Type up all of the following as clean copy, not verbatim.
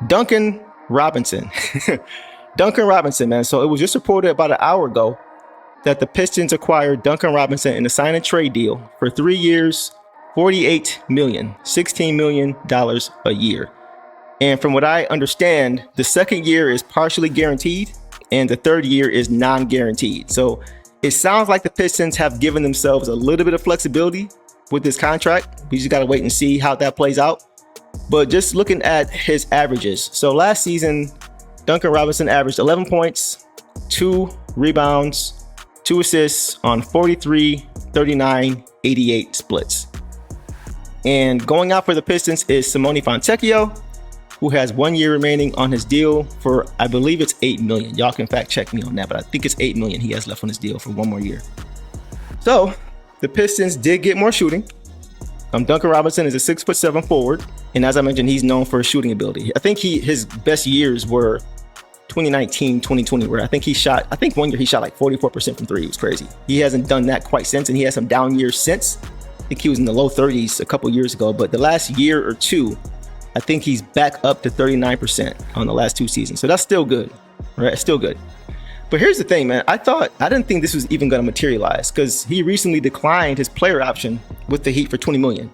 Duncan Robinson. Duncan Robinson, man. So it was just reported about an hour ago that the Pistons acquired Duncan Robinson in a sign and trade deal for 3 years, $48 million, $16 million a year. And from what I understand, the second year is partially guaranteed and the third year is non-guaranteed. So it sounds like the Pistons have given themselves a little bit of flexibility with this contract. We just got to wait and see how that plays out. But just looking at his averages. So last season, Duncan Robinson averaged 11 points, 2 rebounds, 2 assists on 43, 39, 88 splits. And going out for the Pistons is Simone Fontecchio, who has 1 year remaining on his deal for, I believe it's $8 million. Y'all can fact check me on that, but I think it's $8 million he has left on his deal for 1 more year. So the Pistons did get more shooting. Duncan Robinson is a 6'7" forward. And as I mentioned, he's known for his shooting ability. I think his best years were 2019, 2020, where I think 1 year he shot like 44% from 3. It was crazy. He hasn't done that quite since, and he has some down years since. I think he was in the low 30s a couple years ago, but the last year or two, I think he's back up to 39% on the last 2 seasons. So that's still good, right? It's still good. But here's the thing, man. I didn't think this was even going to materialize because he recently declined his player option with the Heat for $20 million.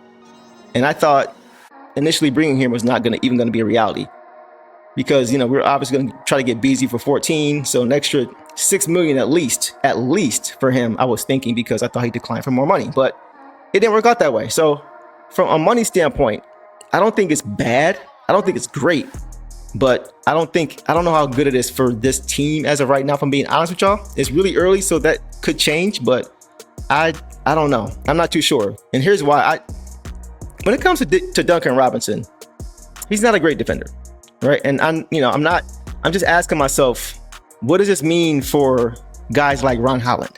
And I thought initially bringing him was not even going to be a reality because, we're obviously going to try to get Beasley for 14. So an extra $6 million at least for him, I was thinking, because I thought he declined for more money, but it didn't work out that way. So from a money standpoint, I don't think it's bad. I don't think it's great. But I don't know how good it is for this team as of right now, if I'm being honest with y'all. It's really early, so that could change, but I don't know. I'm not too sure. And here's why. When it comes to Duncan Robinson, he's not a great defender, right? And I'm just asking myself, what does this mean for guys like Ron Holland,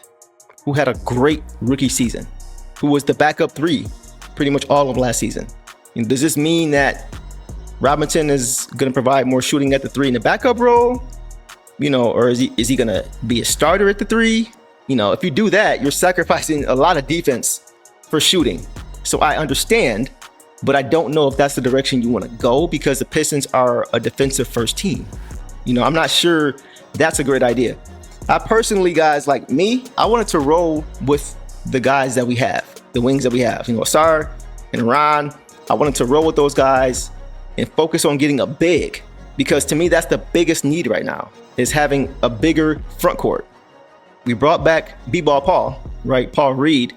who had a great rookie season, who was the backup 3 pretty much all of last season? Does this mean that Robinson is going to provide more shooting at the 3 in the backup role, or is he going to be a starter at the 3? If you do that, you're sacrificing a lot of defense for shooting. So I understand, but I don't know if that's the direction you want to go because the Pistons are a defensive first team. I'm not sure that's a great idea. I personally, guys like me, I wanted to roll with the guys that we have, the wings that we have, Asar and Ron. I wanted to roll with those guys and focus on getting a big, because to me, that's the biggest need right now, is having a bigger front court. We brought back B-Ball Paul, right? Paul Reed,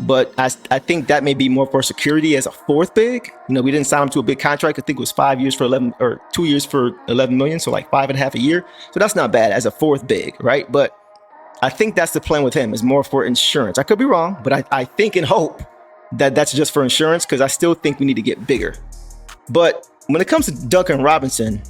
but I think that may be more for security as a 4th big. We didn't sign him to a big contract. I think it was 5 years for 11 or 2 years for 11 million. So like 5.5 a year. So that's not bad as a 4th big, right? But I think that's the plan with him, is more for insurance. I could be wrong, but I think and hope that that's just for insurance, because I still think we need to get bigger. But when it comes to Duncan Robinson,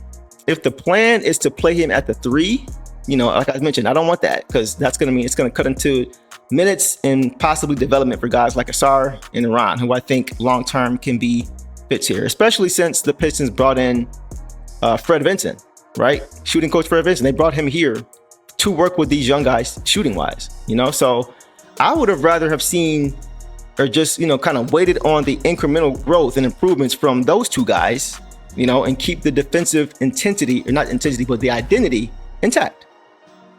if the plan is to play him at the 3, like I mentioned, I don't want that, because that's going to mean it's going to cut into minutes and possibly development for guys like Asar and Ron, who I think long-term can be fits here, especially since the Pistons brought in Fred Vinson, right? Shooting coach Fred Vinson. They brought him here to work with these young guys shooting-wise, So I would have rather have seen, or just, kind of waited on the incremental growth and improvements from those 2 guys, and keep the defensive intensity, or not intensity, but the identity intact.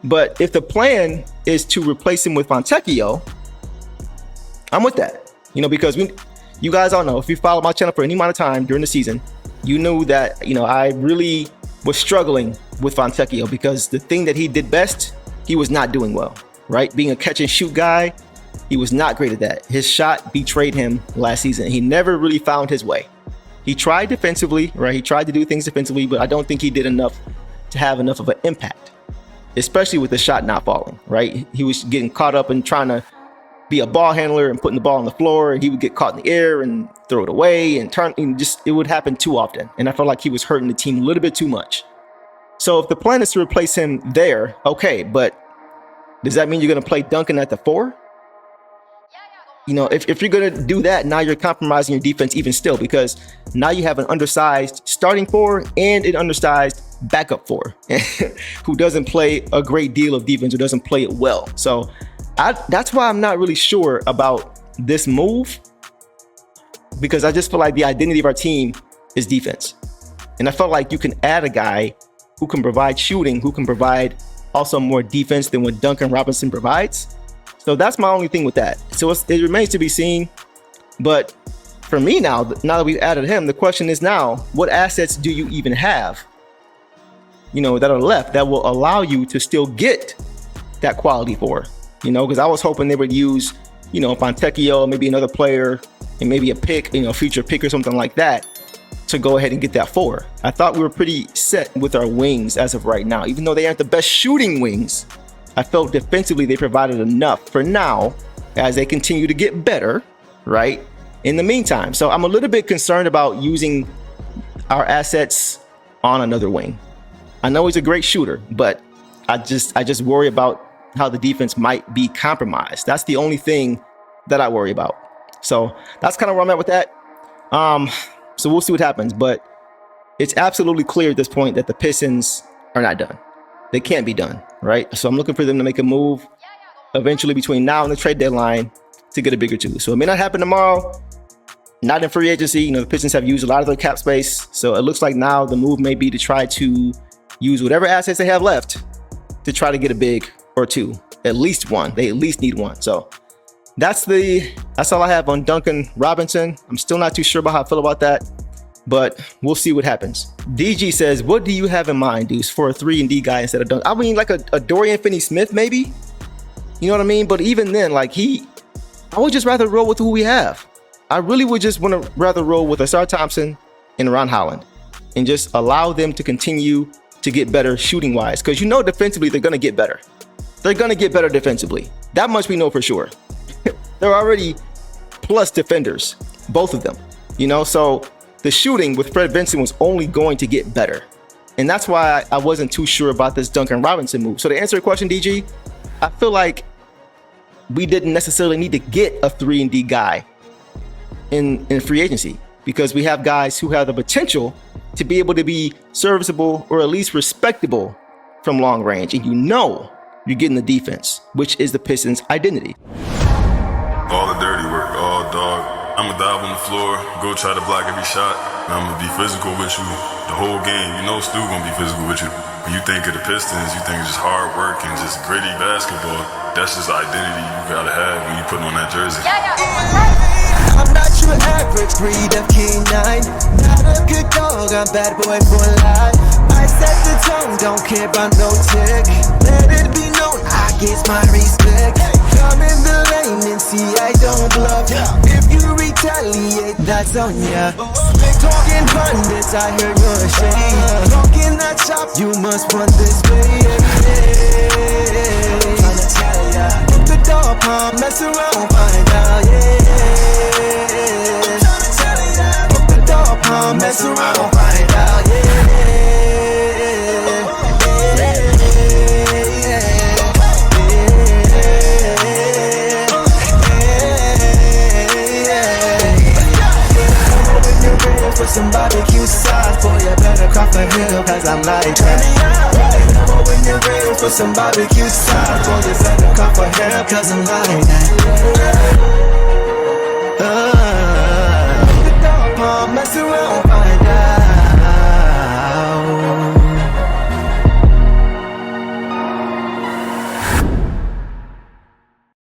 But if the plan is to replace him with Fontecchio, I'm with that, because you guys all know, if you followed my channel for any amount of time during the season, you knew that, I really was struggling with Fontecchio, because the thing that he did best, he was not doing well, right? Being a catch and shoot guy, he was not great at that. His shot betrayed him last season. He never really found his way. He tried defensively, right? He tried to do things defensively, but I don't think he did enough to have enough of an impact, especially with the shot not falling, right? He was getting caught up in trying to be a ball handler and putting the ball on the floor, and he would get caught in the air and throw it away and turn, and it would happen too often. And I felt like he was hurting the team a little bit too much. So if the plan is to replace him there, okay, but does that mean you're going to play Duncan at the 4? If you're going to do that, now you're compromising your defense even still, because now you have an undersized starting 4 and an undersized backup 4 who doesn't play a great deal of defense or doesn't play it well. So that's why I'm not really sure about this move, because I just feel like the identity of our team is defense. And I felt like you can add a guy who can provide shooting, who can provide also more defense than what Duncan Robinson provides. So that's my only thing with that. So it remains to be seen. But for me now that we've added him, the question is now, what assets do you even have, that are left that will allow you to still get that quality for, because I was hoping they would use, Fontecchio, maybe another player, and maybe a pick, future pick or something like that to go ahead and get that 4. I thought we were pretty set with our wings as of right now. Even though they aren't the best shooting wings, I felt defensively they provided enough for now as they continue to get better, right? In the meantime. So I'm a little bit concerned about using our assets on another wing. I know he's a great shooter, but I just worry about how the defense might be compromised. That's the only thing that I worry about. So that's kind of where I'm at with that. So we'll see what happens, but it's absolutely clear at this point that the Pistons are not done. They can't be done, right? So I'm looking for them to make a move eventually between now and the trade deadline to get a bigger 2. So it may not happen tomorrow, not in free agency. The Pistons have used a lot of their cap space. So it looks like now the move may be to try to use whatever assets they have left to try to get a big or 2, at least 1. They at least need 1. So that's all I have on Duncan Robinson. I'm still not too sure about how I feel about that, but we'll see what happens. DG says, what do you have in mind, Deuce, for a 3-and-D guy instead of Duncan? I mean, like a Dorian Finney-Smith, maybe? You know what I mean? But even then, I would just rather roll with who we have. I really would just want to rather roll with Asar Thompson and Ron Holland and just allow them to continue to get better shooting-wise. Because defensively, they're going to get better. They're going to get better defensively. That much we know for sure. They're already plus defenders, both of them, so the shooting with Fred Vinson was only going to get better. And that's why I wasn't too sure about this Duncan Robinson move. So to answer your question, DG, I feel like we didn't necessarily need to get a 3-and-D guy in free agency because we have guys who have the potential to be able to be serviceable or at least respectable from long range. And you're getting the defense, which is the Pistons' identity. All the dirty work, all dog. I'ma dive on the floor, go try to block every shot. And I'ma be physical with you the whole game. Stu gonna be physical with you. When you think of the Pistons, you think it's just hard work and just gritty basketball. That's just the identity you gotta have when you put on that jersey. I'm not your average breed of canine. Not a good dog, I'm bad boy for life. I set the tone, don't care about no tick. Let it be known, I get my respect. Come in the lane and see I don't bluff. If you retaliate, that's on ya. Big talking pundits, I hear you're ashamed. Talking that shop, you must run this way every day. Tryna tell ya, put the dog palm, mess around, find out, Tryna tell ya, put the dog palm, mess around, find out, For some barbecue sauce, boy, you better crop a hill, cause I'm like that. When you're ready for some barbecue sauce, boy, you better crop a hill, cause I'm like that.